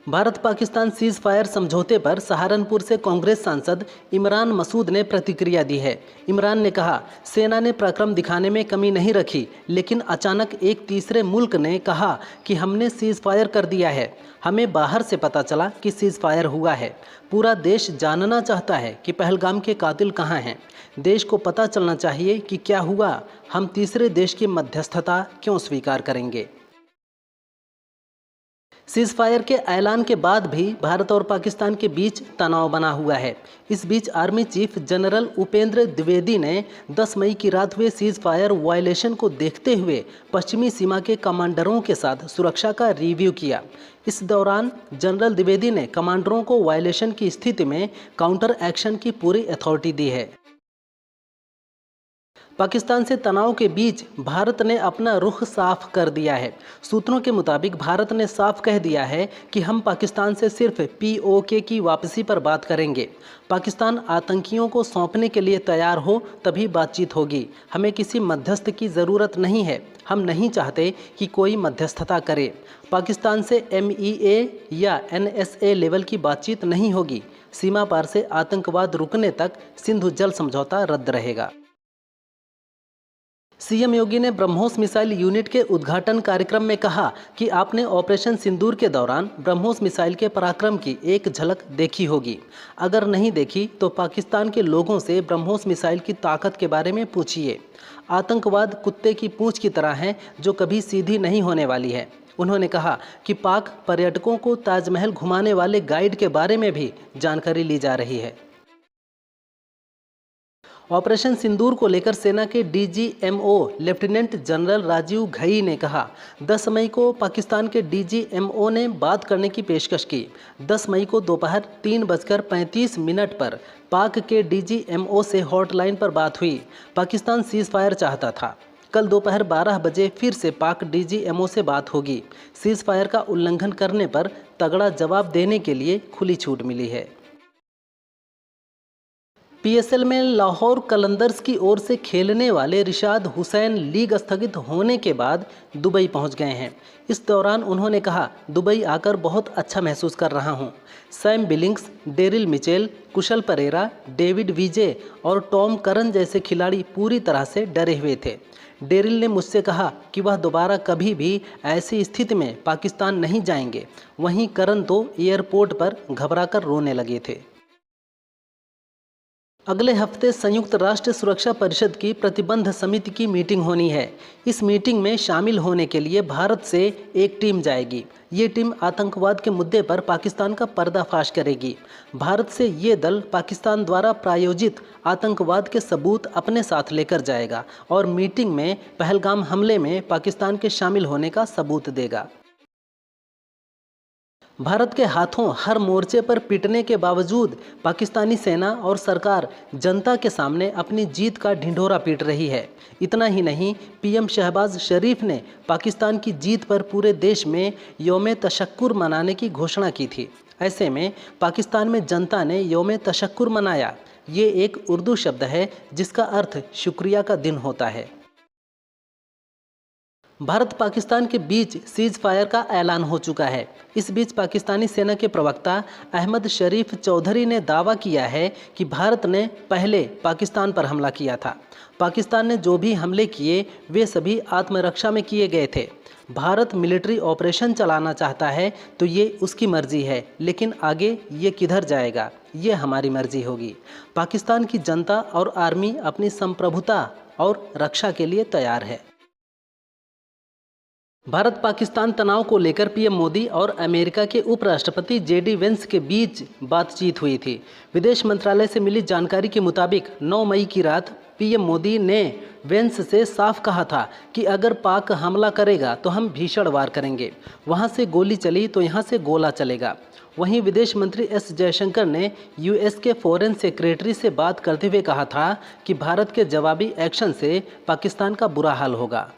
Bharat Pakistan cease fire समझौते पर सहारनपुर से कांग्रेस सांसद इमरान मसूद ने प्रतिक्रिया दी है। इमरान ने कहा, सेना ने पराक्रम दिखाने में कमी नहीं रखी, लेकिन अचानक एक तीसरे मुल्क ने कहा कि हमने सीज फायर कर दिया है। हमें बाहर से पता चला कि सीज फायर हुआ है। पूरा देश जानना चाहता है कि पहलगाम के कातिल कहाँ हैं। देश को पता चलना चाहिए कि क्या हुआ। हम तीसरे देश की मध्यस्थता क्यों स्वीकार करेंगे। सीज फायर के ऐलान के बाद भी भारत और पाकिस्तान के बीच तनाव बना हुआ है। इस बीच army chief general Upendra Dwivedi ने 10 मई की रात हुए सीज फायर वायलेशन को देखते हुए पश्चिमी सीमा के कमांडरों के साथ सुरक्षा का रिव्यू किया। इस दौरान जनरल द्विवेदी ने कमांडरों को वायलेशन की स्थिति में काउंटर एक्शन की पूरी अथॉरिटी दी है। पाकिस्तान से तनाव के बीच भारत ने अपना रुख साफ कर दिया है। सूत्रों के मुताबिक भारत ने साफ कह दिया है कि हम पाकिस्तान से सिर्फ POK की वापसी पर बात करेंगे। पाकिस्तान आतंकियों को सौंपने के लिए तैयार हो तभी बातचीत होगी। हमें किसी मध्यस्थ की ज़रूरत नहीं है। हम नहीं चाहते कि कोई मध्यस्थता करे। पाकिस्तान से MEA या NSA लेवल की बातचीत नहीं होगी। सीमा पार से आतंकवाद रुकने तक सिंधु जल समझौता रद्द रहेगा। सीएम योगी ने ब्रह्मोस मिसाइल यूनिट के उद्घाटन कार्यक्रम में कहा कि आपने ऑपरेशन सिंदूर के दौरान ब्रह्मोस मिसाइल के पराक्रम की एक झलक देखी होगी। अगर नहीं देखी तो पाकिस्तान के लोगों से ब्रह्मोस मिसाइल की ताकत के बारे में पूछिए। आतंकवाद कुत्ते की पूंछ की तरह है जो कभी सीधी नहीं होने वाली है। उन्होंने कहा कि पाक पर्यटकों को ताजमहल घुमाने वाले गाइड के बारे में भी जानकारी ली जा रही है। ऑपरेशन सिंदूर को लेकर सेना के DGMO lieutenant general Rajiv Ghai ने कहा, 10 मई को पाकिस्तान के DGMO ने बात करने की पेशकश की। 10 मई को दोपहर 3:35 पर पाक के DGMO से हॉटलाइन पर बात हुई। पाकिस्तान सीज फायर चाहता था। कल दोपहर 12 बजे फिर से पाक DGMO से बात होगी। सीज फायर का उल्लंघन करने पर तगड़ा जवाब देने के लिए खुली छूट मिली है। PSL में लाहौर कलंदर्स की ओर से खेलने वाले रिशाद हुसैन लीग स्थगित होने के बाद दुबई पहुंच गए हैं। इस दौरान उन्होंने कहा, दुबई आकर बहुत अच्छा महसूस कर रहा हूं। सैम बिलिंग्स, डेरिल मिचेल, कुशल परेरा, डेविड विजे और टॉम करन जैसे खिलाड़ी पूरी तरह से डरे हुए थे। डेरिल ने मुझसे कहा कि वह दोबारा कभी भी ऐसी स्थिति में पाकिस्तान नहीं जाएंगे। वहीं करन तो एयरपोर्ट पर घबराकर रोने लगे थे। अगले हफ्ते संयुक्त राष्ट्र सुरक्षा परिषद की प्रतिबंध समिति की मीटिंग होनी है। इस मीटिंग में शामिल होने के लिए भारत से एक टीम जाएगी। ये टीम आतंकवाद के मुद्दे पर पाकिस्तान का पर्दाफाश करेगी। भारत से ये दल पाकिस्तान द्वारा प्रायोजित आतंकवाद के सबूत अपने साथ लेकर जाएगा और मीटिंग में पहलगाम हमले में पाकिस्तान के शामिल होने का सबूत देगा। भारत के हाथों हर मोर्चे पर पिटने के बावजूद पाकिस्तानी सेना और सरकार जनता के सामने अपनी जीत का ढिंढोरा पीट रही है। इतना ही नहीं, PM शहबाज शरीफ ने पाकिस्तान की जीत पर पूरे देश में यौम तशक्कुर मनाने की घोषणा की थी। ऐसे में पाकिस्तान में जनता ने यौम तशक्कुर मनाया। ये एक उर्दू शब्द है जिसका अर्थ शुक्रिया का दिन होता है। भारत पाकिस्तान के बीच सीज फायर का ऐलान हो चुका है। इस बीच पाकिस्तानी सेना के प्रवक्ता अहमद शरीफ चौधरी ने दावा किया है कि भारत ने पहले पाकिस्तान पर हमला किया था। पाकिस्तान ने जो भी हमले किए वे सभी आत्मरक्षा में किए गए थे। भारत मिलिट्री ऑपरेशन चलाना चाहता है तो ये उसकी मर्जी है, लेकिन आगे ये किधर जाएगा ये हमारी मर्जी होगी। पाकिस्तान की जनता और आर्मी अपनी संप्रभुता और रक्षा के लिए तैयार है। भारत पाकिस्तान तनाव को लेकर PM मोदी और अमेरिका के उपराष्ट्रपति JD वेंस के बीच बातचीत हुई थी। विदेश मंत्रालय से मिली जानकारी के मुताबिक 9 मई की रात PM मोदी ने वेंस से साफ कहा था कि अगर पाक हमला करेगा तो हम भीषण वार करेंगे। वहां से गोली चली तो यहां से गोला चलेगा। वहीं विदेश मंत्री S जयशंकर ने US के फॉरेन सेक्रेटरी से बात करते हुए कहा था कि भारत के जवाबी एक्शन से पाकिस्तान का बुरा हाल होगा।